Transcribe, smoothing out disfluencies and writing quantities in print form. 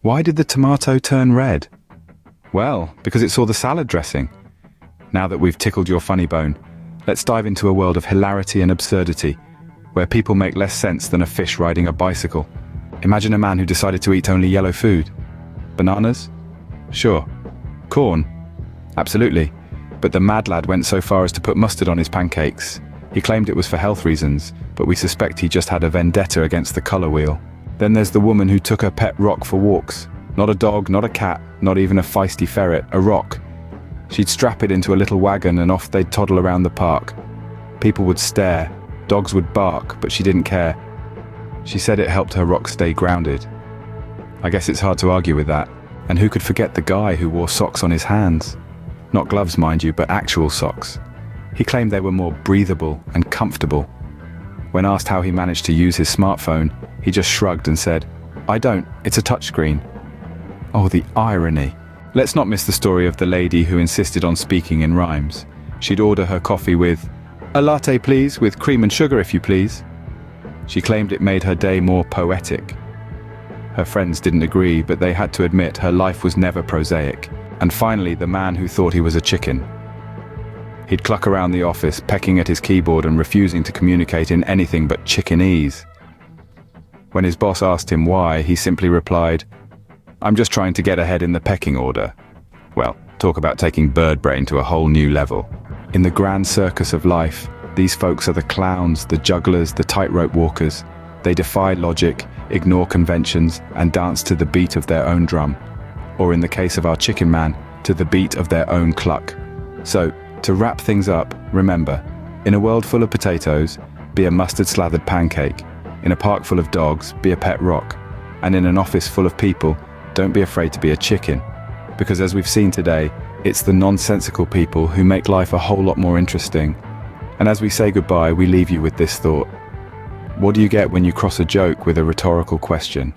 Why did the tomato turn red? Well, because it saw the salad dressing. Now that we've tickled your funny bone, let's dive into a world of hilarity and absurdity, where people make less sense than a fish riding a bicycle. Imagine a man who decided to eat only yellow food. Bananas? Sure. Corn? Absolutely. But the mad lad went so far as to put mustard on his pancakes. He claimed it was for health reasons, but we suspect he just had a vendetta against the color wheel. Then there's the woman who took her pet rock for walks. Not a dog, not a cat, not even a feisty ferret, a rock. She'd strap it into a little wagon and off they'd toddle around the park. People would stare, dogs would bark, but she didn't care. She said it helped her rock stay grounded. I guess it's hard to argue with that. And who could forget the guy who wore socks on his hands? Not gloves, mind you, but actual socks. He claimed they were more breathable and comfortable. When asked how he managed to use his smartphone, he just shrugged and said, "I don't, it's a touchscreen." Oh, the irony. Let's not miss the story of the lady who insisted on speaking in rhymes. She'd order her coffee with, "A latte please, with cream and sugar if you please." She claimed it made her day more poetic. Her friends didn't agree, but they had to admit her life was never prosaic. And finally, the man who thought he was a chicken. He'd cluck around the office, pecking at his keyboard and refusing to communicate in anything but chickenese. When his boss asked him why, he simply replied, "I'm just trying to get ahead in the pecking order." Well, talk about taking bird brain to a whole new level. In the grand circus of life, these folks are the clowns, the jugglers, the tightrope walkers. They defy logic, ignore conventions, and dance to the beat of their own drum. Or in the case of our chicken man, to the beat of their own cluck. So, to wrap things up, remember, in a world full of potatoes, be a mustard-slathered pancake. In a park full of dogs, be a pet rock. And in an office full of people, don't be afraid to be a chicken. Because as we've seen today, it's the nonsensical people who make life a whole lot more interesting. And as we say goodbye, we leave you with this thought. What do you get when you cross a joke with a rhetorical question?